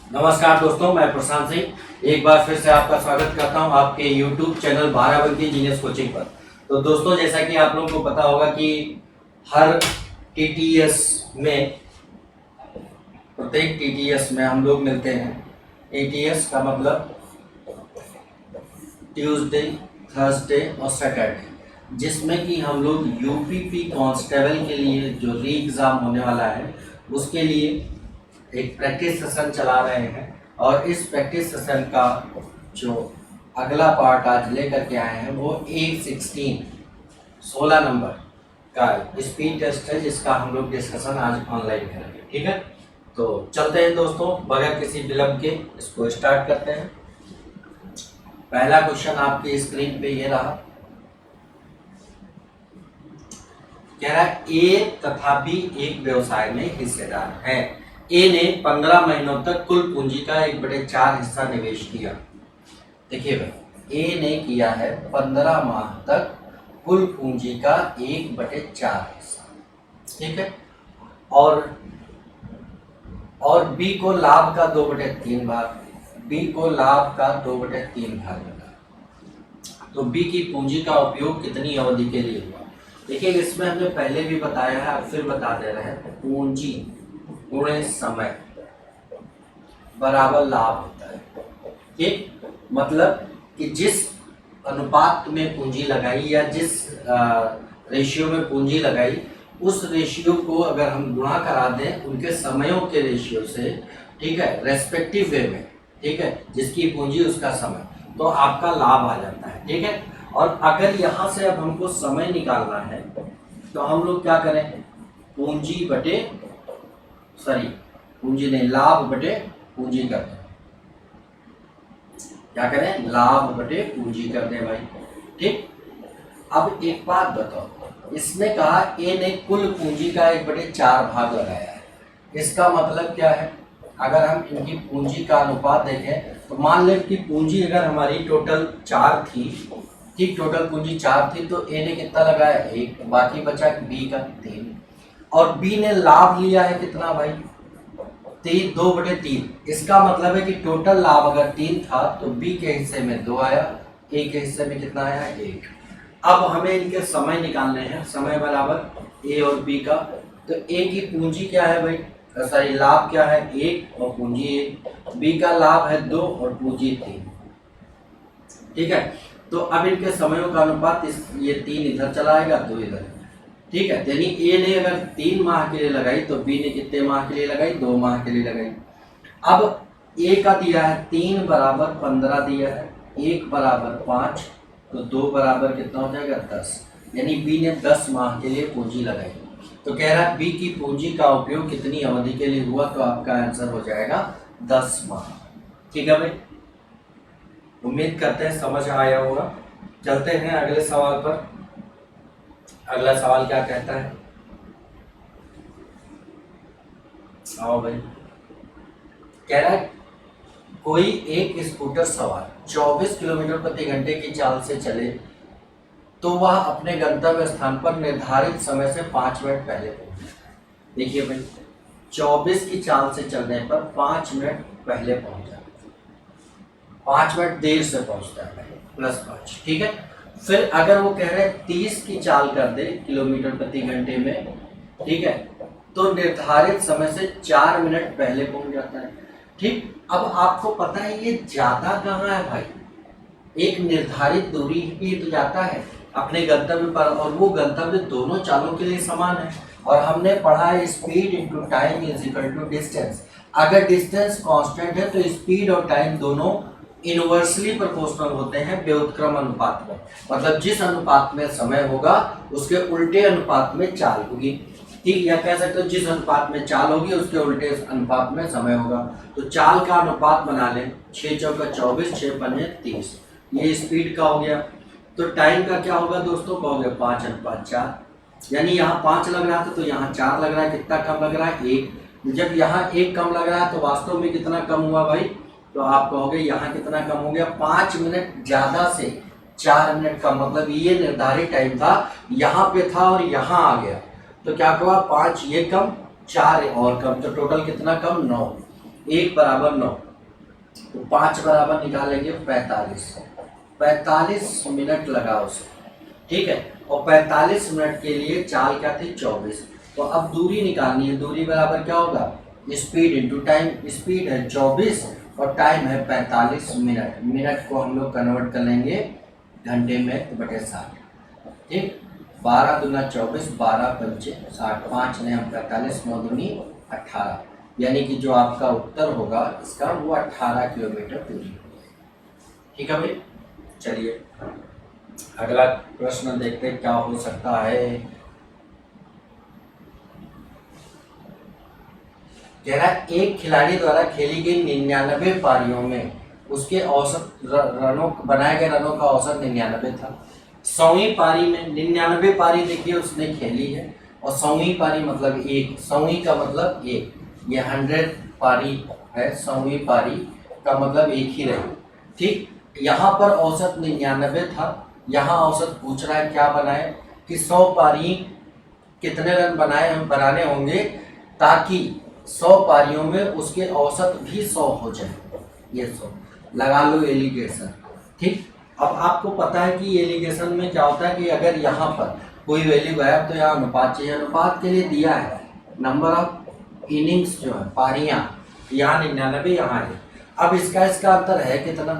नमस्कार दोस्तों, मैं प्रशांत सिंह एक बार फिर से आपका स्वागत करता हूं आपके YouTube चैनल 12 जीनियस कोचिंग पर। तो दोस्तों, जैसा कि आप लोगों को पता होगा कि हर TTS में प्रत्येक TTS में हम लोग मिलते हैं। TTS का मतलब ट्यूसडे, थर्सडे और सैटरडे, जिसमें कि हम लोग UPP कांस्टेबल के लिए जो री एग्ज़ाम होने वाला है उसके लिए एक प्रैक्टिस सेशन चला रहे हैं। और इस प्रैक्टिस सेशन का जो अगला पार्ट आज लेकर के आए हैं वो A16 नंबर का स्पीड टेस्ट है, जिसका हम लोग डिस्कशन आज ऑनलाइन करेंगे। ठीक है, तो चलते हैं दोस्तों, बगैर किसी विलंब के इसको स्टार्ट करते हैं। पहला क्वेश्चन आपकी स्क्रीन पे ये रहा, कह रहा है ए तथा बी एक व्यवसाय में हिस्सेदार है। ए ने 15 महीनों तक कुल पूंजी का 1/4 हिस्सा निवेश किया। देखिए भाई, ए ने किया है 15 माह तक कुल पूंजी का 1/4 हिस्सा, ठीक है। और बी को लाभ का 2/3 भाग, बी को लाभ का 2/3 भाग मिला। तो बी की पूंजी का उपयोग कितनी अवधि के लिए हुआ? देखिए, इसमें हमने पहले भी बताया है, अब फिर बता दे रहे हैं। पूंजी गुणे समय बराबर लाभ होता है। ठीक, मतलब कि जिस अनुपात में पूंजी लगाई या जिस रेशियो में पूंजी लगाई, उस रेशियो को अगर हम गुणा करा दें उनके समयों के रेशियो से, ठीक है, रेस्पेक्टिव वे में, ठीक है, जिसकी पूंजी उसका समय, तो आपका लाभ आ जाता है। ठीक है, और अगर यहाँ से अब हमको समय निकालना है तो हम लोग क्या करें? पूंजी बटे पूंजी नहीं, लाभ बटे पूंजी कर दें। क्या करें? लाभ बटे पूंजी कर दें भाई। ठीक, अब एक बात बताओ, इसने कहा ए ने कुल पूंजी का 1/4 भाग लगाया है। इसका मतलब क्या है? अगर हम इनकी पूंजी का अनुपात देखें तो मान लें कि पूंजी अगर हमारी टोटल 4 थी, ठीक, टोटल पूंजी 4 थी, तो ए ने कितना लगाया? 1, बाकी बचा बी का 3। और बी ने लाभ लिया है कितना भाई? 2/3। इसका मतलब है कि टोटल लाभ अगर 3 था तो बी के हिस्से में 2 आया, ए के हिस्से में कितना आया? 1। अब हमें इनके समय निकालने हैं, समय बराबर ए और बी का। तो ए की पूंजी क्या है भाई? लाभ क्या है? 1 और पूंजी 1। बी का लाभ है 2 और पूंजी 3। ठीक है, तो अब इनके समयों का अनुपात ये 3 इधर चला आएगा, 2 इधर। ठीक है, यानी ए ने अगर 3 माह के लिए लगाई तो बी ने कितने माह के लिए लगाई? 2 माह के लिए लगाई। अब ए का दिया है 3 बराबर 15 दिया है, 1 बराबर 5, तो 2 बराबर कितना हो जाएगा? 10। यानी बी ने 10 माह के लिए पूंजी लगाई। तो कह रहा है बी की पूंजी का उपयोग कितनी अवधि के लिए हुआ? तो आपका आंसर हो जाएगा 10 माह। ठीक है भाई, उम्मीद करते हैं समझ आया होगा। चलते हैं अगले सवाल पर। अगला सवाल क्या कहता है? आओ भाई, कह रहा है कोई एक स्कूटर सवार 24 किलोमीटर प्रति घंटे की चाल से चले तो वह अपने गंतव्य स्थान पर निर्धारित समय से 5 मिनट पहले पहुंचे। देखिए भाई, 24 की चाल से चलने पर 5 मिनट पहले पहुंच जाता है, 5 मिनट देर से पहुंचता है +5। ठीक है, फिर अगर वो कह रहे हैं 30 की चाल कर दे किलोमीटर प्रति घंटे में, ठीक है, तो निर्धारित समय से 4 मिनट पहले पहुंच जाता है। ठीक, अब आपको पता है ये ज्यादा कहाँ है भाई? एक निर्धारित दूरी भी तो जाता है अपने गंतव्य पर, और वो गंतव्य दोनों चालों के लिए समान है। और हमने पढ़ा है speed into time is equal to distance. अगर डिस्टेंस कांस्टेंट है तो स्पीड और टाइम दोनों इनवर्सली प्रोपोर्शनल होते हैं व्युत्क्रम अनुपात में। मतलब जिस अनुपात में समय होगा उसके उल्टे अनुपात में चाल होगी। ठीक, या कह सकते हो जिस अनुपात में चाल होगी उसके उल्टे अनुपात में समय होगा। तो चाल का अनुपात बना लें, 6 चौका 24, 6 पन्ने 30, ये स्पीड का हो गया। तो टाइम का क्या होगा दोस्तों? कहोगे 5:4। यानी यहाँ 5 लग रहा था तो यहाँ 4 लग रहा है। कितना कम लग रहा है? 1। जब यहाँ 1 कम लग रहा है तो वास्तव में कितना कम हुआ भाई? तो आप कहोगे यहाँ कितना कम हो गया? 5 मिनट ज्यादा से 4 मिनट कम। मतलब ये निर्धारित टाइम था, यहाँ पे था और यहाँ आ गया, तो क्या हुआ? 5 ये कम, 4 और कम, तो टोटल कितना कम? 9। 1 बराबर 9, तो 5 बराबर निकालेंगे 45, 45 मिनट लगा उसे, ठीक है। और 45 मिनट के लिए चाल क्या थी 24, तो अब दूरी निकालनी है, दूरी बराबर क्या होगा स्पीड इंटू टाइम, स्पीड है 24 और टाइम है 45 मिनट, मिनट को हम लोग कन्वर्ट कर लेंगे घंटे में तो बटे 60, ठीक। 12 दूना 24, 12 पंचे 60, 5 ने हम 45, 9 दूनी 18, यानी कि जो आपका उत्तर होगा इसका वो 18 किलोमीटर दूरी, ठीक है भाई। चलिए अगला प्रश्न देखते हैं क्या हो सकता है। कह रहा है एक खिलाड़ी द्वारा खेली गई 99 पारियों में उसके औसत रनों बनाए गए रनों का औसत 99 था। 100वीं पारी में 99 पारी देखिए उसने खेली है, और 100वीं पारी मतलब एक, 100वीं का मतलब एक, ये 100 पारी है, 100वीं पारी का मतलब एक ही रही, ठीक। यहाँ पर औसत 99 था, यहाँ औसत पूछ रहा है क्या बनाए कि 100 पारी कितने रन बनाने होंगे ताकि 100 पारियों में उसके औसत भी 100 हो जाए, ये 100 लगा लो एलिगेशन, ठीक। अब आपको पता है कि एलिगेशन में क्या होता है कि अगर यहाँ पर कोई वैल्यू है तो यहाँ अनुपात चाहिए, अनुपात के लिए दिया है नंबर ऑफ इनिंग्स जो है पारियाँ, यहाँ 99 यहाँ है। अब इसका अंतर है कितना,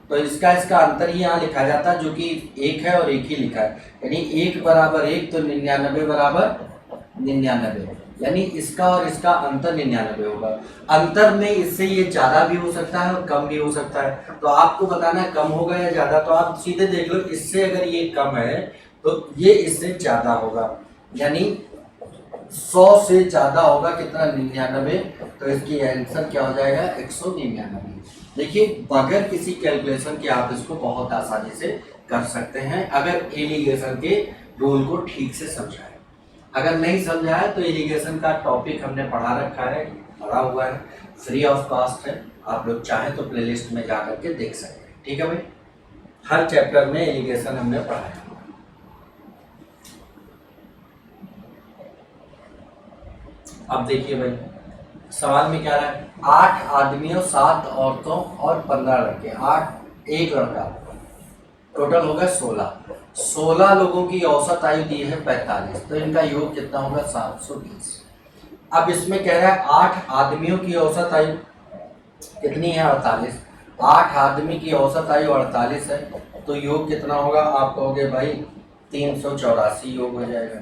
तो इसका अंतर ही यहाँ लिखा जाता है जो कि एक है और एक ही लिखा है, यानी 1 बराबर 1 तो 99 बराबर 99, यानी इसका और इसका अंतर 99 होगा। अंतर में इससे ये ज़्यादा भी हो सकता है और कम भी हो सकता है, तो आपको बताना है कम होगा या ज़्यादा, तो आप सीधे देख लो इससे अगर ये कम है तो ये इससे ज़्यादा होगा, यानी 100 से ज़्यादा होगा कितना 99, तो इसकी आंसर क्या हो जाएगा 199। देखिए बगैर किसी कैलकुलेशन के आप इसको बहुत आसानी से कर सकते हैं अगर एलिगेशन के रूल को ठीक से समझाएं। अगर नहीं समझा है तो इरिगेशन का टॉपिक हमने पढ़ा रखा है, पढ़ा हुआ है, फ्री ऑफ कॉस्ट है, आप लोग चाहें तो प्लेलिस्ट में जा करके देख सकते हैं, ठीक है भाई। हर चैप्टर में इरिगेशन हमने पढ़ाया। अब देखिए भाई सवाल में क्या है, 8 आदमियों 7 औरतों और 15 लड़के, 8 एक लड़का, टोटल होगा 16 लोगों की औसत आयु दी है 45, तो इनका योग कितना होगा 720। अब इसमें कह रहा है 8 आदमियों की औसत आयु कितनी है 48, 8 आदमी की औसत आयु 48 है, तो योग कितना होगा आप कहोगे भाई 384 योग हो जाएगा,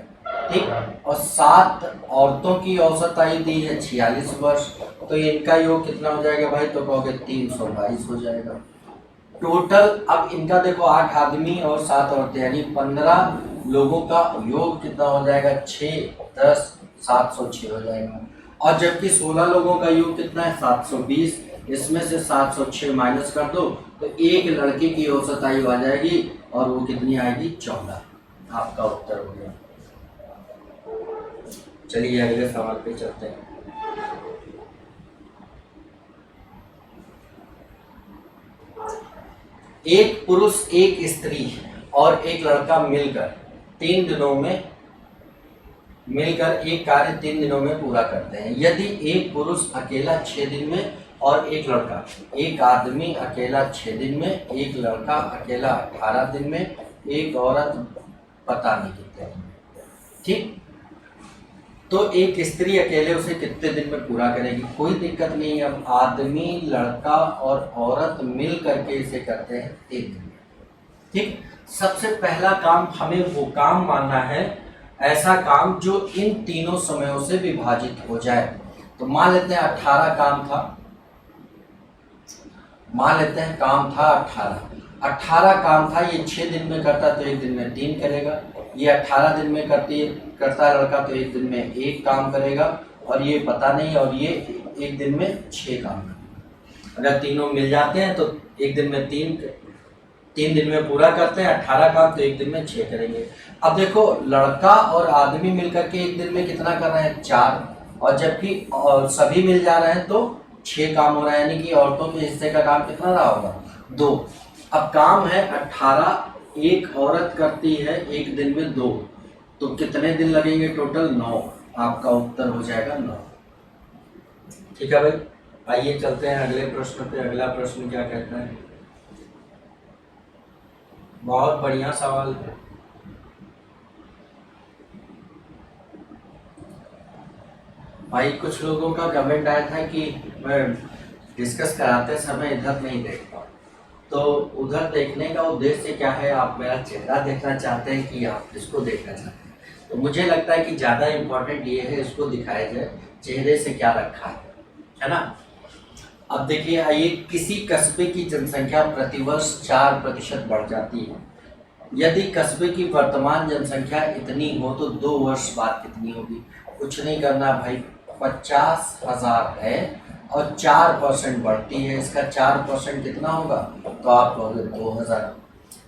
ठीक। और 7 औरतों की औसत आयु दी है 46 वर्ष, तो इनका योग कितना हो जाएगा भाई, तो कहोगे 322 हो जाएगा। टोटल अब इनका देखो 8 आदमी और 7 औरतें यानी 15 लोगों का योग कितना हो जाएगा 6 10 706 हो जाएगा, और जबकि 16 लोगों का योग कितना है 720, इसमें से 706 माइनस कर दो तो एक लड़के की औसत आयु आ जाएगी और वो कितनी आएगी 14, आपका उत्तर हो गया। चलिए अगले सवाल पे चलते हैं। एक पुरुष एक स्त्री और एक लड़का मिलकर एक कार्य 3 दिनों में पूरा करते हैं। यदि एक पुरुष अकेला 6 दिन में और एक लड़का, एक आदमी अकेला 6 दिन में, एक लड़का अकेला 18 दिन में, एक औरत पता नहीं कितने दिन में, ठीक। तो एक स्त्री अकेले उसे कितने दिन में पूरा करेगी, कोई दिक्कत नहीं है। अब आदमी लड़का और औरत मिल करके इसे करते हैं 3 दिन में, ठीक। सबसे पहला काम हमें वो काम मानना है, ऐसा काम जो इन तीनों समयों से विभाजित हो जाए। तो मान लेते हैं 18 काम था, मान लेते हैं काम था 18 काम था, ये 6 दिन में करता तो 1 दिन में 3 करेगा, ये 18 दिन में करता है लड़का तो 1 दिन में 1 काम करेगा, और ये पता नहीं, और ये 1 दिन में 6 काम करेगा। अगर तीनों मिल जाते हैं तो 1 दिन में 3 दिन में पूरा करते हैं 18 काम, तो 1 दिन में 6 करेंगे। अब देखो लड़का और आदमी मिलकर के 1 दिन में कितना कर रहे हैं 4, और जबकि सभी मिल जा रहे हैं तो 6 काम हो रहा है, यानी कि औरतों के हिस्से का काम कितना रहा होगा 2। अब काम है 18, एक औरत करती है 1 दिन में 2, तो कितने दिन लगेंगे टोटल 9, आपका उत्तर हो जाएगा 9, ठीक है भाई। आइए चलते हैं अगले प्रश्न पे। अगला प्रश्न क्या कहता है? बहुत बढ़िया सवाल है। भाई कुछ लोगों का कमेंट आया था कि मैं डिस्कस कराते समय इधर नहीं देखता, तो उधर देखने का उद्देश्य क्या है? आप मेरा चेहरा देखना चाहते हैं कि आप इसको देखना चाहते हैं? तो मुझे लगता है कि ज़्यादा इम्पोर्टेंट ये है इसको दिखाया जाए चेहरे से क्या रखा है ना। अब देखिए, आइए, किसी कस्बे की जनसंख्या प्रतिवर्ष 4% बढ़ जाती है। यदि कस्बे की वर्तमान जनसंख्या इतनी हो तो 2 वर्ष बाद कितनी होगी? कुछ नहीं करना भाई, 50,000 है और 4% बढ़ती है, इसका 4% कितना होगा? तो आप कहोगे 2000।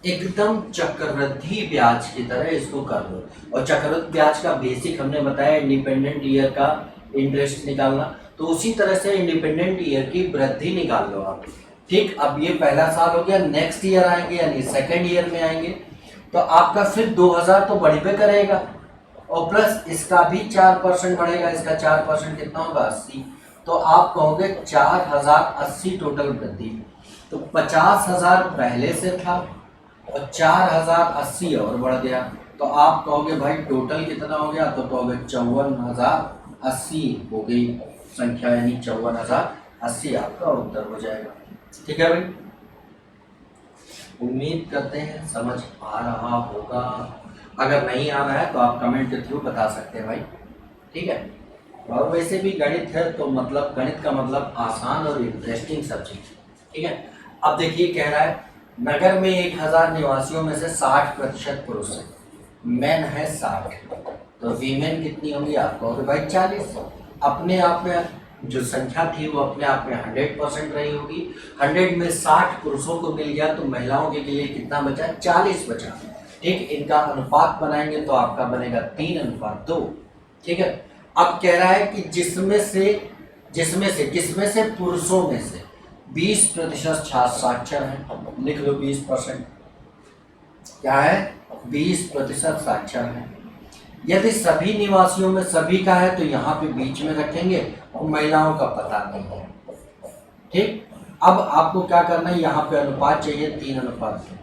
एकदम चक्रवृद्धि ब्याज की तरह इसको कर लो। और चक्रवृद्धि ब्याज का बेसिक हमने बताया, इंडिपेंडेंट ईयर का इंटरेस्ट निकालना, तो उसी तरह से इंडिपेंडेंट ईयर की वृद्धि निकाल लो आप। ठीक, अब ये पहला साल हो गया, नेक्स्ट ईयर आएंगे यानी सेकेंड ईयर में आएंगे, तो आपका फिर 2000 तो बढ़ी पे करेगा, और प्लस इसका भी 4% बढ़ेगा, इसका 4% कितना होगा? 80। तो आप कहोगे 4080 टोटल वृद्धि। तो 50,000 पहले से था और 4080 और बढ़ गया, तो आप कहोगे भाई टोटल कितना हो गया? तो कहोगे 54,080 हो गई संख्या, यानी 54,080 आपका उत्तर हो जाएगा। ठीक है भाई, उम्मीद करते हैं समझ आ रहा होगा। अगर नहीं आ रहा है तो आप कमेंट के थ्रू बता सकते हैं भाई, ठीक है। और वैसे भी गणित है तो मतलब गणित का मतलब आसान और इंटरेस्टिंग सब्जेक्ट, ठीक है। अब देखिए, कह रहा है नगर में 1000 निवासियों में से 60% पुरुष है, मैन है 60, तो वीमेन कितनी होंगी? आप कहोगे भाई 40। अपने आप में जो संख्या थी वो अपने आप में 100% रही होगी। 100 में 60 पुरुषों को मिल गया तो महिलाओं के लिए कितना बचा? 40 बचा। ठीक, इनका अनुपात बनाएंगे तो आपका बनेगा 3:2। ठीक है। अब कह रहा है कि जिसमें से किसमें से? पुरुषों में से 20% साक्षर है। लिख लो 20%। क्या है? 20% साक्षर है। यदि सभी निवासियों में सभी का है तो यहाँ पे बीच में रखेंगे और महिलाओं का पता नहीं है। ठीक, अब आपको क्या करना है? यहाँ पे अनुपात चाहिए 3:2।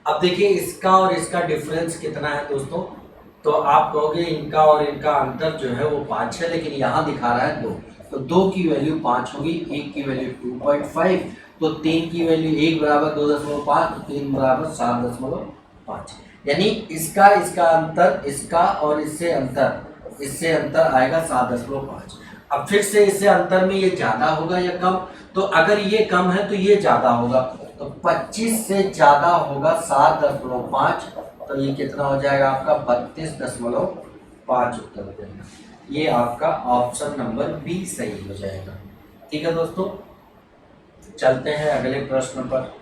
अब देखिए, इसका और इसका डिफरेंस कितना है दोस्तों? तो आप कहोगे इनका और इनका अंतर जो है वो 5 है, लेकिन यहाँ दिखा रहा है 2, तो 2 की वैल्यू 5 होगी, 1 की वैल्यू 2.5, तो 3 की वैल्यू 1 बराबर 2.5, तो 3 बराबर 7.5, यानी इसका अंतर, इसका और इससे अंतर आएगा 7.5। अब फिर से इससे अंतर में ये ज्यादा होगा या कम? तो अगर ये कम है तो ये ज्यादा होगा, तो 25 से ज्यादा होगा 7.5, तो ये कितना हो जाएगा आपका? 32.5 उत्तर हो जाएगा। ये आपका ऑप्शन नंबर बी सही हो जाएगा। ठीक है दोस्तों, चलते हैं अगले प्रश्न पर।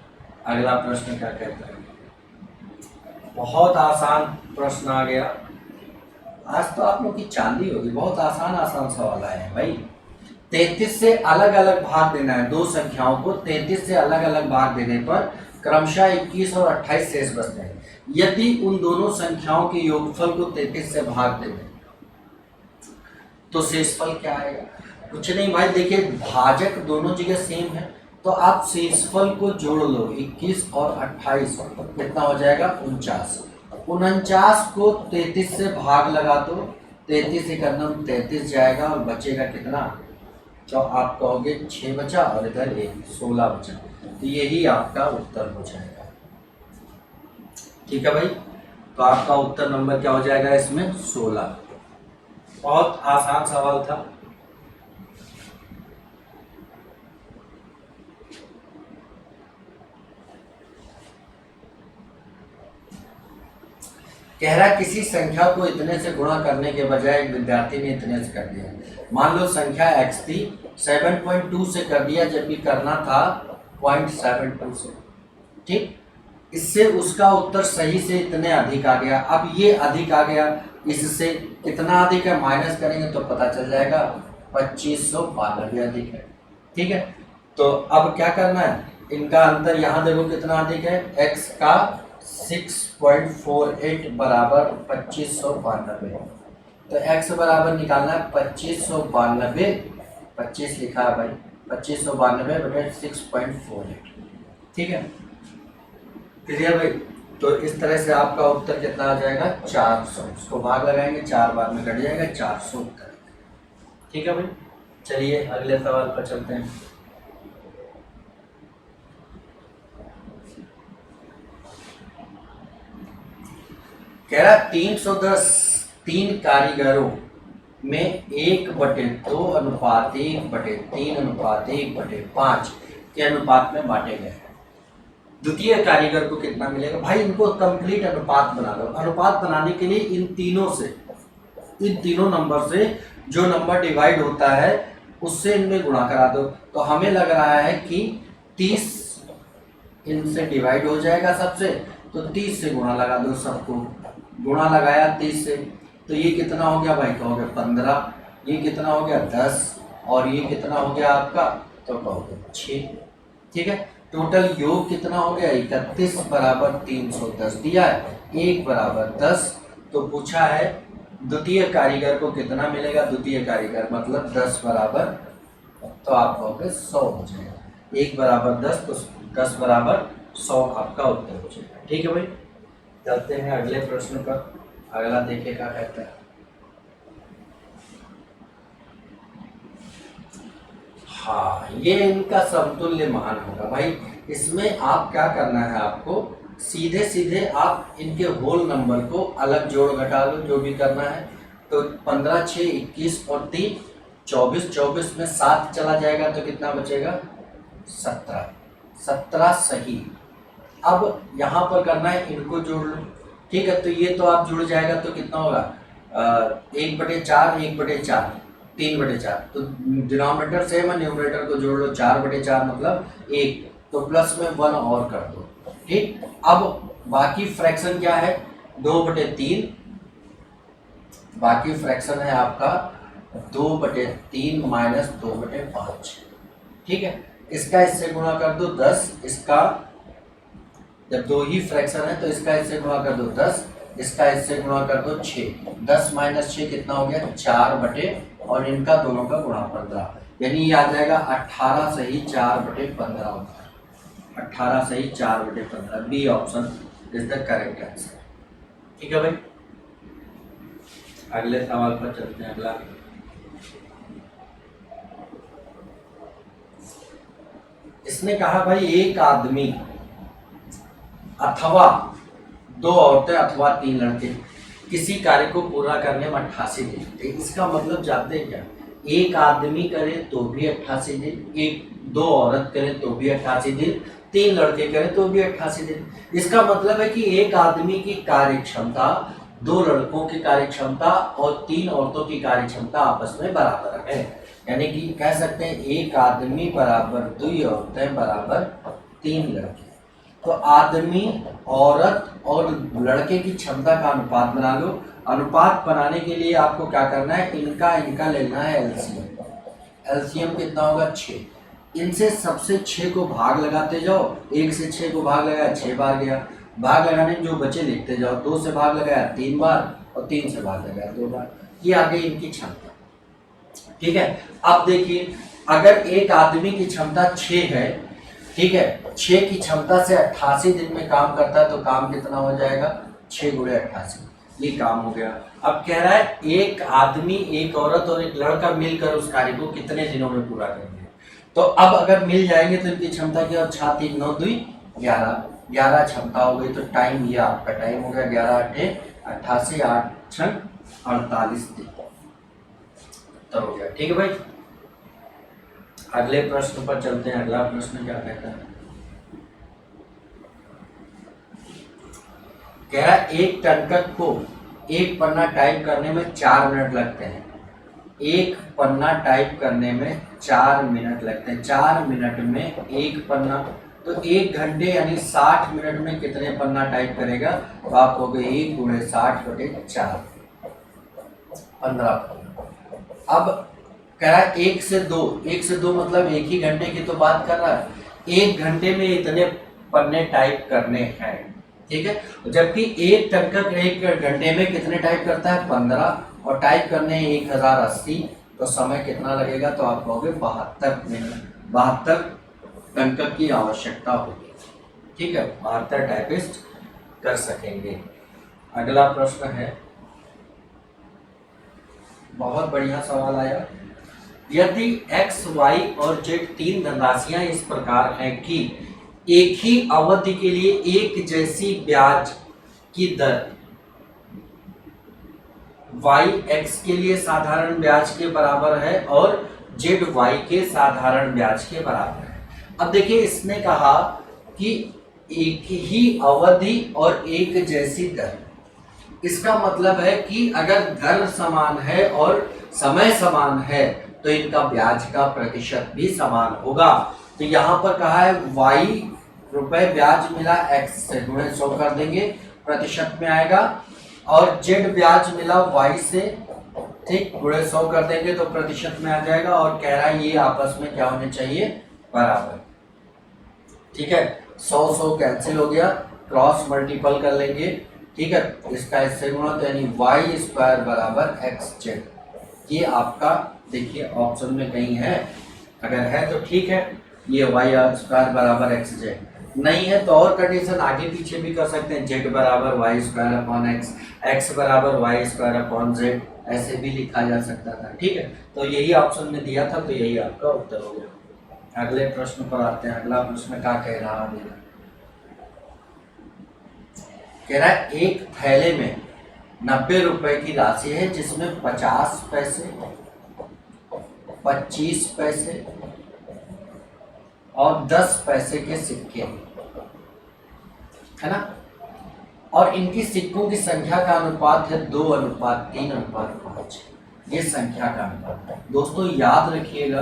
अगला प्रश्न क्या कहता है? बहुत आसान प्रश्न आ गया। आज तो आप लोग की चांदी होगी, बहुत आसान सवाल आए हैं भाई। 33 से अलग अलग भाग देना है, दो संख्याओं को 33 से अलग अलग भाग देने पर क्रमशः 21 और 28 शेष बचते हैं। यदि उन दोनों संख्याओं के योगफल को 33 से भाग दें तो शेषफल क्या आएगा? कुछ नहीं भाई, देखिए भाजक दोनों जगह सेम है, तो आप शेषफल को जोड़ लो, 21 और 28 कितना हो जाएगा? 49। 49 को 33 से भाग लगा दो, 33 एकम 33 जाएगा और बचेगा कितना? तो आप कहोगे 6 बचा और इधर 1, 16 बचा, तो यही आपका उत्तर हो जाएगा। ठीक है भाई, तो आपका उत्तर नंबर क्या हो जाएगा इसमें? 16। बहुत आसान सवाल था। कह रहा है किसी संख्या को इतने से गुणा करने के बजाय एक विद्यार्थी ने इतने से कर दिया। मान लो संख्या x थी, 7.2 से कर दिया जबकि करना था 0.72 से। ठीक, इससे उसका उत्तर सही से इतने अधिक आ गया। अब ये अधिक आ गया, इससे कितना अधिक है माइनस करेंगे तो पता चल जाएगा 2592 अधिक है। ठीक है, तो अब क्या करना है? इनका अंतर यहाँ देखो कितना अधिक है, x का 6.48 बराबर 2592। तो x बराबर निकालना है 2592, 25 लिखा है भाई, 2592/6.48। ठीक है, क्लियर भाई। तो इस तरह से आपका उत्तर कितना आ जाएगा 400। इसको भाग लगाएंगे, 4 बार में कट जाएगा, 400 उत्तर। ठीक है भाई, चलिए अगले सवाल पर चलते हैं। कह रहा 310 3 कारीगरों में 1/2/1/3/5 के अनुपात में बांटे गए। द्वितीय कारीगर को कितना मिलेगा? भाई इनको कंप्लीट अनुपात बना लो। अनुपात बनाने के लिए इन तीनों नंबर से जो नंबर डिवाइड होता है उससे इनमें गुणा करा दो। तो हमें लग रहा है कि 30 इनसे डिवाइड हो जाएगा सबसे, तो 30 से गुणा लगा दो सबको। गुणा लगाया 30 से, तो ये कितना हो गया भाई? कहोगे 15, ये कितना हो गया 10, और ये कितना हो गया आपका? तो कहोगे 6। ठीक है, टोटल योग कितना हो गया? 31 बराबर 310 दिया है, 1 बराबर 10। तो पूछा है द्वितीय कारीगर को कितना मिलेगा? द्वितीय कारीगर मतलब 10 बराबर, तो आप कहोगे 100 हो जाएगा। 1 बराबर 10, तो 10 बराबर 100 आपका उत्तर हो जाएगा। ठीक है भाई, चलते हैं अगले प्रश्न पर। अगला देखिए क्या कहता है। हाँ, ये इनका समतुल्य मान होगा भाई। इसमें आप क्या करना है, आपको सीधे सीधे आप इनके होल नंबर को अलग जोड़ घटा लो, जो भी करना है। तो 15 6 21 और 3 24, 24 में 7 चला जाएगा तो कितना बचेगा? 17। 17 सही। अब यहाँ पर करना है, इनको जोड़ लो। ठीक है, तो ये तो आप जुड़ जाएगा तो कितना होगा? 1/4 1/4 3/4। तो डिनोमिनेटर सेम है, न्यूमरेटर को जोड़ लो। 4/4 मतलब 1, तो प्लस में 1 और कर दो। ठीक, अब बाकी फ्रैक्शन क्या है? 2/3। बाकी फ्रैक्शन है आपका 2/3 माइनस 2/5। ठीक है, इसका इससे गुणा कर दो 10। इसका जब दो ही फ्रैक्शन है तो इसका इससे गुणा कर दो 10, इसका इससे गुणा कर दो 6। 10 माइनस 6 कितना हो गया? 4 और इनका दोनों का गुणा 15, यानी ये आ जाएगा 18 सही 4/15 होता है। 18 सही 4/15, B option is the correct answer. ठीक है भाई, अगले सवाल पर चलते हैं। अगला इसने कहा भाई एक आदमी अथवा 2 औरतें अथवा 3 लड़के किसी कार्य को पूरा करने में 88 दिन लगते। इसका मतलब जानते हैं क्या? एक आदमी करे तो भी 88 दिन, 2 औरत करे तो भी 88 दिन, 3 लड़के करे तो भी 88 दिन। इसका मतलब है कि एक आदमी की कार्य क्षमता 2 लड़कों की कार्य क्षमता और 3 औरतों की कार्य क्षमता आपस में बराबर है। यानी कि कह सकते हैं एक आदमी बराबर 2 औरतें बराबर 3 लड़के। तो आदमी, औरत और लड़के की क्षमता का अनुपात बना लो। अनुपात बनाने के लिए आपको क्या करना है? इनका लेना है एलसीएम। एलसीएम कितना होगा? 6। इनसे सबसे 6 को भाग लगाते जाओ। 1 से 6 को भाग लगाया 6 बार गया। भाग लगाने में जो बचे लिखते जाओ। 2 से भाग लगाया 3 बार और 3 से भाग लगाया 2 बार। ये आ गई इनकी क्षमता। ठीक है, अब देखिए अगर एक आदमी की क्षमता 6 है, ठीक है, 6 की क्षमता से 88 दिन में काम करता है, तो काम कितना हो जाएगा? 6 × 88, ये काम हो गया। अब कह रहा है एक आदमी, एक औरत और एक लड़का मिलकर उस कार्य को कितने दिनों में पूरा करेंगे। तो अब अगर मिल जाएंगे तो इनकी क्षमता क्या? 6 3 9 2 11 क्षमता हो गई। तो टाइम, ये आपका टाइम हो गया 11 8 88 8 6 48 दिन तो हो गया। ठीक है भाई, अगले प्रश्न पर चलते हैं। अगला प्रश्न क्या कहता है? कह रहा है एक टंकक को एक पन्ना टाइप करने में 4 मिनट लगते हैं। एक पन्ना टाइप करने में 4 मिनट लगते हैं। 4 मिनट में एक पन्ना, तो 1 घंटे यानी 60 मिनट में कितने पन्ना टाइप करेगा? तो आप हो गए 1 × 60/4, 15 पन्ना। अब कह रहा है 1 से 2, 1 से 2 मतलब 1 ही घंटे की तो बात कर रहा है। 1 घंटे में इतने पन्ने टाइप करने हैं। ठीक है, जबकि एक टंकक 1 घंटे में कितने टाइप करता है? 15, और टाइप करने 1080, तो समय कितना लगेगा? तो आप कहोगे 72 मिनट। 72 टंकक की आवश्यकता होगी। ठीक है, 72 टाइपिस्ट कर सकेंगे। अगला प्रश्न है, बहुत बढ़िया सवाल आया। यदि x, y और z तीन धनराशियां इस प्रकार हैं कि एक ही अवधि के लिए एक जैसी ब्याज की दर y x के लिए साधारण ब्याज के बराबर है और z y के साधारण ब्याज के बराबर है। अब देखिए, इसने कहा कि एक ही अवधि और एक जैसी दर, इसका मतलब है कि अगर दर समान है और समय समान है तो इनका ब्याज का प्रतिशत भी समान होगा। तो यहां पर कहा है y रुपए ब्याज मिला x से, गुणे 100 कर देंगे, प्रतिशत में आएगा, और z ब्याज मिला y से, ठीक, गुणे 100 कर देंगे तो प्रतिशत में आ जाएगा। और कह रहा है ये आपस में क्या होने चाहिए, बराबर। ठीक है, 100 कैंसिल हो गया, क्रॉस मल्टीपल कर लेंगे। ठीक है, इसका इससे गुणा, तो यानी वाई स्क्वायर बराबर एक्स जेड। ये आपका देखिए ऑप्शन में कहीं है, अगर है तो ठीक है, ये वाई स्क्वायर बराबर एक्स जेड। नहीं है तो और कंडीशन आगे पीछे भी कर सकते हैं, जेड बराबर Y square upon X, X बराबर वाई स्क्वायर अपॉन जेड, ऐसे भी लिखा जा सकता था। ठीक है, तो यही ऑप्शन में दिया था, तो यही आपका उत्तर हो गया। अगले प्रश्न पर आते हैं। अगला प्रश्न क्या कह रहा है, कह रहा है एक थैले में 90 रुपए की राशि है जिसमें 50 पैसे, 25 पैसे और 10 पैसे के सिक्के है ना, और इनकी सिक्कों की संख्या का अनुपात है 2:3:5। ये संख्या का अनुपात है। दोस्तों याद रखिएगा,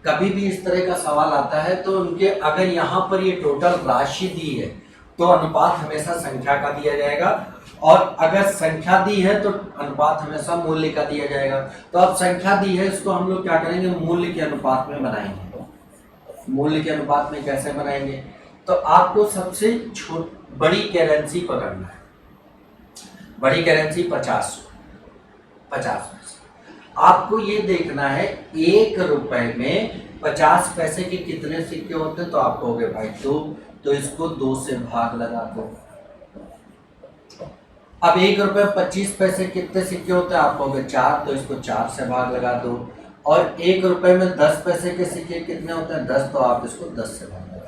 कभी भी इस तरह का सवाल आता है तो उनके अगर यहाँ पर ये टोटल राशि दी है तो अनुपात हमेशा संख्या का दिया जाएगा, और अगर संख्या दी है तो अनुपात हमेशा मूल्य का दिया जाएगा। तो अब संख्या दी है, इसको हम लोग क्या करेंगे, मूल्य के अनुपात में बनाएंगे। मूल्य के अनुपात में कैसे बनाएंगे, तो आपको सबसे बड़ी करेंसी पकड़ना है। बड़ी करेंसी 50 पैसे। आपको ये देखना है 1 रुपए में 50 पैसे के कितने सिक्के होते हैं, तो आप कहोगे भाई 2, तो इसको 2 से भाग लगा दो। अब 1 रुपए 25 पैसे कितने सिक्के होते हैं, आप कहोगे 4, तो इसको 4 से भाग लगा दो। और 1 रुपए में 10 पैसे के सिक्के कितने होते हैं, 10, तो आप इसको 10 से भाग लगा दो।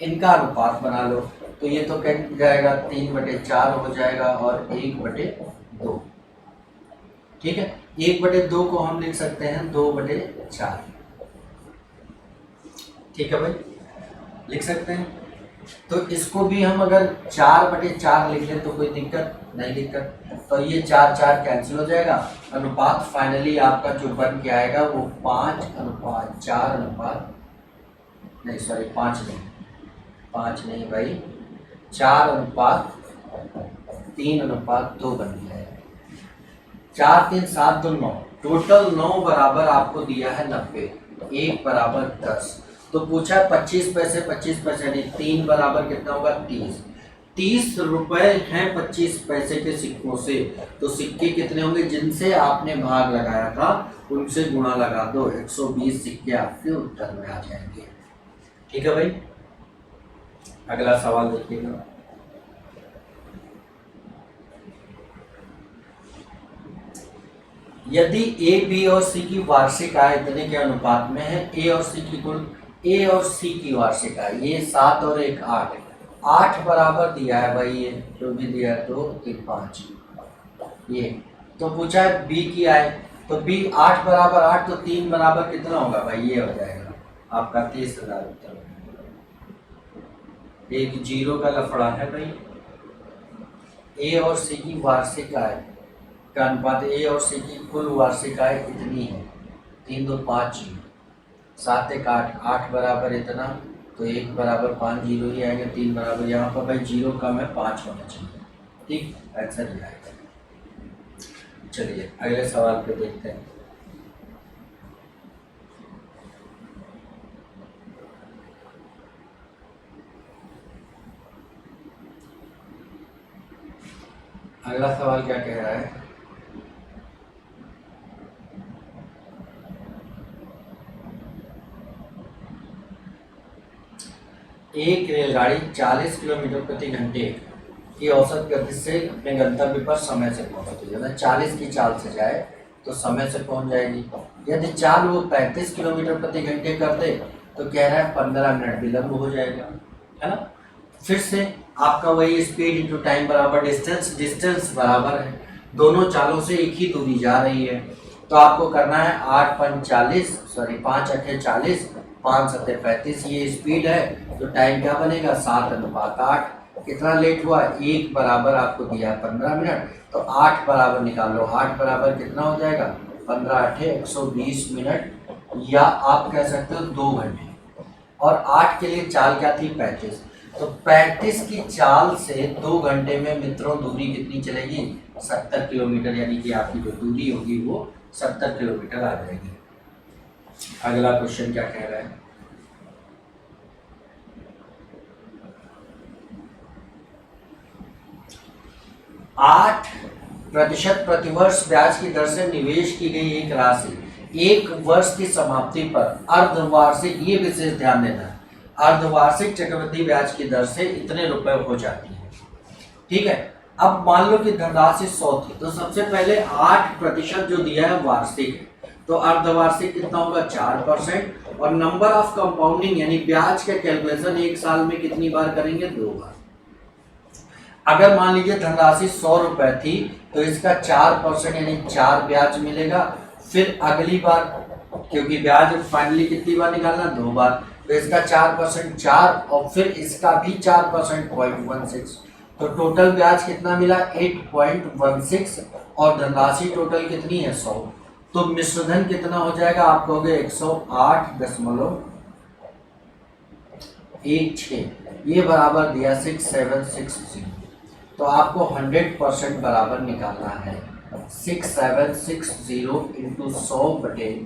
इनका अनुपात बना लो, तो ये तो कट जाएगा, 3/4 हो जाएगा और 1/2। ठीक है, 1/2 को हम लिख सकते हैं 2/4। ठीक है भाई, लिख सकते हैं। तो इसको भी हम अगर 4/4 लिख लें तो कोई दिक्कत नहीं, दिक्कत। तो ये 4 कैंसिल हो जाएगा, अनुपात फाइनली आपका जो बन के आएगा वो 5:4 नहीं, सॉरी 5 नहीं भाई, 4:3:2 बन गया है। 4 3 7 2 9, टोटल 9 बराबर आपको दिया है 90, 1 बराबर 10। तो पूछा 25 पैसे नहीं, 3 बराबर कितना होगा, 30 रुपए हैं 25 पैसे के सिक्कों से, तो सिक्के कितने होंगे, जिनसे आपने भाग लगाया था उनसे गुणा लगा दो, 120 सिक्के आपके उत्तर में आ जाएंगे। ठीक है भाई, अगला सवाल देखिएगा। यदि ए, बी और सी की वार्षिक आय इतने के अनुपात में है, ए और सी की वार्षिक आय, ये 7 और 1 8 बराबर दिया है भाई, ये जो भी दिया है 2 3 5, ये तो पूछा है बी की आय, तो बी 8 बराबर 8, तो 3 बराबर कितना होगा भाई, ये हो जाएगा आपका 30,000 उत्तर। एक 0 का लफड़ा है भाई। ए और सी की वार्षिक आय का अनुपात, ए और सी की कुल वार्षिक आय इतनी है, 3 2 5 7 1 8, 8 बराबर इतना, तो 1 बराबर 5, 0 ही आएंगे, 3 बराबर, यहाँ पर भाई 0 कम है, 5 होना चाहिए। ठीक, आंसर ये आएगा। चलिए अगले सवाल पे देखते हैं। अगला सवाल क्या कह रहा है, एक रेलगाड़ी 40 किलोमीटर प्रति घंटे की औसत गति से अपने गंतव्य पर समय से पहुंचती है। अगर 40 की चाल से जाए तो समय से पहुंच जाएगी। यदि चाल वो 35 किलोमीटर प्रति घंटे कर दे तो कह रहा है 15 मिनट विलम्ब हो जाएगा, है ना। फिर से आपका वही स्पीड इंटू टाइम बराबर डिस्टेंस, डिस्टेंस बराबर है, दोनों चालों से एक ही दूरी जा रही है। तो आपको करना है 8 पंच 40, सॉरी 5 अठे 40, 5 सत्ते 35, ये स्पीड है। तो टाइम क्या बनेगा 7:8। कितना लेट हुआ, 1 बराबर आपको दिया 15 मिनट, तो 8 बराबर निकाल लो। 8 बराबर कितना हो जाएगा 15 अठे 120 मिनट, या आप कह सकते हो 2 घंटे। और 8 के लिए चाल क्या थी 35, तो 35 की चाल से 2 घंटे में मित्रों दूरी कितनी चलेगी 70 किलोमीटर, यानी कि आपकी जो दूरी होगी वो 70 किलोमीटर आ जाएगी। अगला क्वेश्चन क्या कह रहा है, 8% प्रतिवर्ष ब्याज की दर से निवेश की गई एक राशि 1 वर्ष की समाप्ति पर अर्धवार्षिक, ये विशेष ध्यान देना है, अर्धवार्षिक चक्रवृद्धि ब्याज की दर से इतने रुपए हो जाती है। ठीक है, अब मान लो कि धनराशि 100 थी, तो सबसे पहले 8% जो दिया है वार्षिक है, तो अर्धवार्षिक कितना होगा 4%, और नंबर ऑफ कंपाउंडिंग यानी ब्याज का कैलकुलेशन एक साल में कितनी बार करेंगे 2 बार। अगर मान लीजिए धनराशि 100 रुपए थी तो इसका 4% यानी 4 ब्याज मिलेगा। फिर अगली बार, क्योंकि ब्याज फाइनली कितनी बार निकालना 2 बार, तो इसका 4% 4, और फिर इसका भी 4% 0.16, तो टोटल ब्याज कितना मिला 8.16, और धनराशि टोटल कितनी है 100, तो मिश्रधन कितना हो जाएगा आप कहोगे 108.16, ये बराबर दिया 6760, तो आपको 100% बराबर निकालना है 6760 इंटू 100 बटे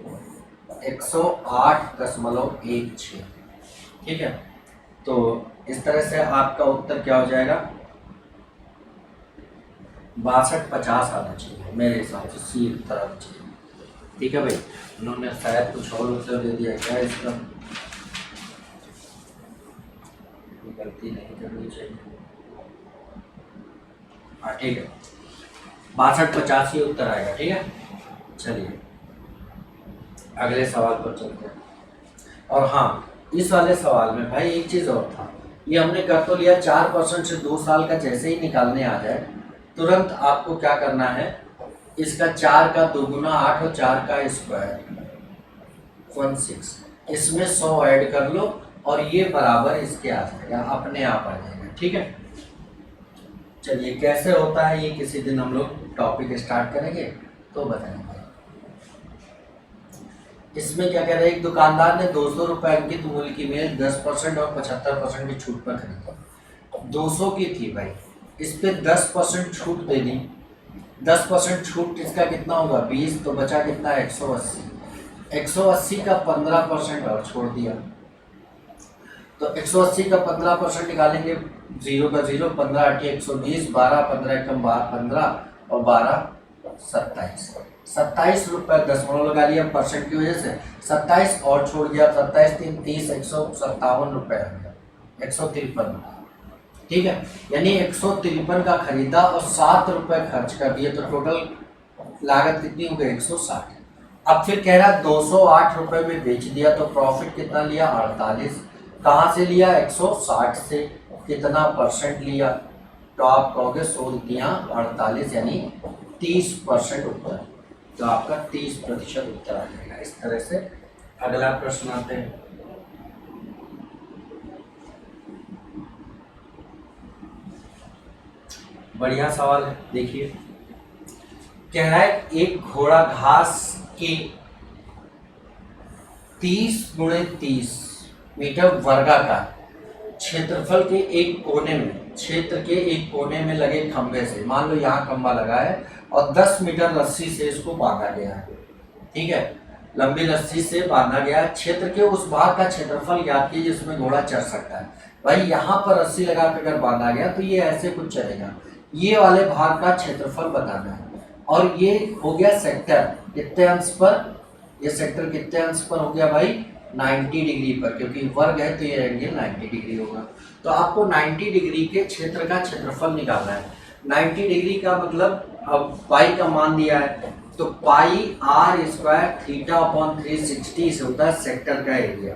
108.16। ठीक है, तो इस तरह से आपका उत्तर क्या हो जाएगा 6250 आना चाहिए मेरे हिसाब से, सी उत्तर आना चाहिए। ठीक है भाई, उन्होंने शायद कुछ और उत्तर दे दिया क्या, इसका गलती नहीं करनी चाहिए। हाँ ठीक है, 6250 ही उत्तर आएगा। ठीक है, चलिए अगले सवाल पर चलते हैं। और हाँ, इस वाले सवाल में भाई एक चीज और था, ये हमने कर तो लिया 4% से 2 साल का जैसे ही निकालने आ जाए तुरंत आपको क्या करना है, इसका 4 का 2 गुना 8 और 4 का स्क्वायर 16, इसमें 100 ऐड कर लो और ये बराबर इसके आ जाएगा, अपने आप आ जाएगा। ठीक है, चलिए कैसे होता है ये किसी दिन हम लोग टॉपिक स्टार्ट करेंगे तो बताएंगे। इसमें क्या कह रहे हैं, एक दुकानदार ने 200 रुपये अंकित मूल्य की मेज 10% और 75% की छूट पर खरीदी। 200 की थी भाई, इस पे 10% छूट दे दी, 10% छूट इसका कितना होगा 20, तो बचा कितना 180, 180 का 15% और छोड़ दिया, तो 180 का 15% निकालेंगे, 0 का 0, 15 8 120, 12 15 एकम 15 और 12 27, 27 रुपये दशमलव लगा लिया परसेंट की वजह से, 27 और छोड़ दिया, 27 3 30, 157 रुपये हो गया, 153। ठीक है, यानी 153 का खरीदा और 7 रुपये खर्च कर दिए, तो टोटल लागत कितनी हो गई 160। अब फिर कह रहा 208 रुपये में बेच दिया, तो प्रॉफिट कितना लिया 48, कहाँ से लिया 160 से, कितना परसेंट लिया, तो आप कहोगे 100 दिया 48 यानी 30% उत्तर, तो आपका 30% उत्तर आ जाएगा। इस तरह से अगला प्रश्न आते हैं, बढ़िया सवाल है, देखिए कह रहा है एक घोड़ा घास के 30 गुणे 30 मीटर वर्गाकार क्षेत्रफल के एक कोने में, क्षेत्र के एक कोने में लगे खंभे से, मान लो यहाँ खंभा लगा है और 10 मीटर रस्सी से इसको बांधा गया है। ठीक है, लंबी रस्सी से बांधा गया है, क्षेत्र के उस भाग का क्षेत्रफल ज्ञात कीजिए जिसमें घोड़ा चढ़ सकता है। भाई यहाँ पर रस्सी लगा कर अगर बांधा गया तो ये ऐसे कुछ चलेगा, ये वाले भाग का क्षेत्रफल बताना है, और ये हो गया सेक्टर कितने अंश पर, ये सेक्टर कितने अंश पर हो गया भाई 90 डिग्री पर, क्योंकि वर्ग है तो ये एंगल 90 डिग्री होगा। तो आपको 90 डिग्री के क्षेत्र का क्षेत्रफल निकालना है। 90 डिग्री का मतलब, अब पाई का मान दिया है तो पाई r स्क्वायर थीटा अपॉन 360 से होता है सेक्टर का एरिया।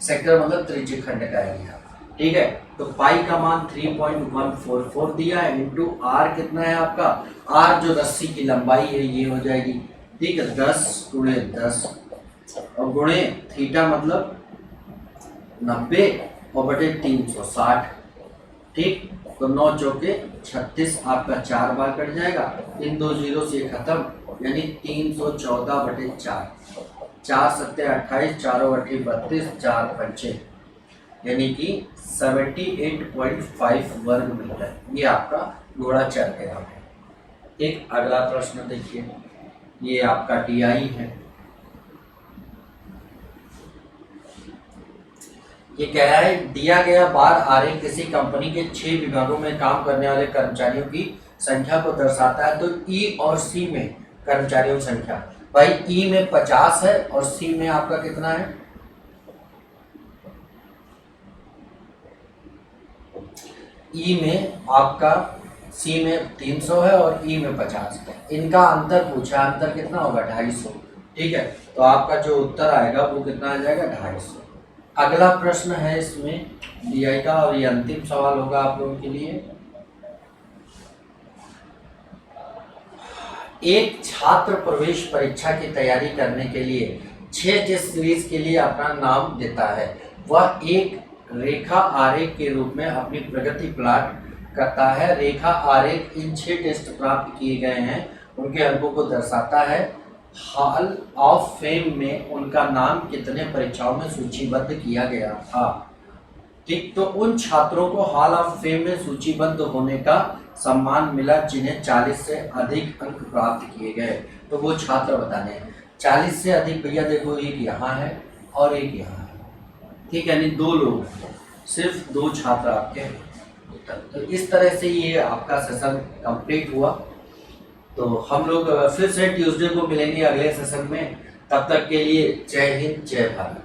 सेक्टर मतलब त्रिज्यखंड का एरिया, ठीक है। तो पाई का मान 3.144 दिया है, इंटू r कितना है आपका, r जो रस्सी की लंबाई है ये हो जाएगी, ठीक है, 10 गुणे 10 और गुणे थीटा मतलब 90 और बटे 360, ठीक। तो 9 चौके 36 आपका 4 बार कट जाएगा, इन दो जीरो से खत्म, यानी 314 बटे 4, 4 सत्ते 28, 4 अट्ठी 32, 4 पंचे यानी कि 78.5 वर्ग मीटर, ये आपका घोड़ा चल गया है। एक अगला प्रश्न देखिए, ये आपका टीआई है। ये कह रहा है दिया गया बार आरेख किसी कंपनी के 6 विभागों में काम करने वाले कर्मचारियों की संख्या को दर्शाता है। तो ई और सी में कर्मचारियों की संख्या, भाई ई में 50 है और सी में आपका कितना है, ई में आपका, सी में 300 है और ई में 50। इनका अंतर पूछा, अंतर कितना होगा 250, ठीक है। तो आपका जो उत्तर आएगा वो कितना आ जाएगा 250। अगला प्रश्न है इसमें डीआई का, और ये अंतिम सवाल होगा आप लोगों के लिए। एक छात्र प्रवेश परीक्षा की तैयारी करने के लिए 6 टेस्ट सीरीज के लिए अपना नाम देता है। वह एक रेखा आरेख के रूप में अपनी प्रगति प्लॉट करता है। रेखा आरेख इन 6 टेस्ट प्राप्त किए गए हैं उनके अंकों को दर्शाता है। हॉल ऑफ फेम में उनका नाम कितने परीक्षाओं में सूचीबद्ध किया गया था, ठीक। तो उन छात्रों को हॉल ऑफ फेम में सूचीबद्ध होने का सम्मान मिला जिन्हें 40 से अधिक अंक प्राप्त किए गए। तो वो छात्र बताने हैं 40 से अधिक, भैया देखो एक यहाँ है और एक यहाँ है, ठीक है, यानी 2 लोग, सिर्फ 2 छात्र आपके हैं। तो इस तरह से ये आपका सेशन कंप्लीट हुआ। तो हम लोग फिर से ट्यूसडे को मिलेंगे अगले सेशन में। तब तक के लिए जय हिंद, जय भारत।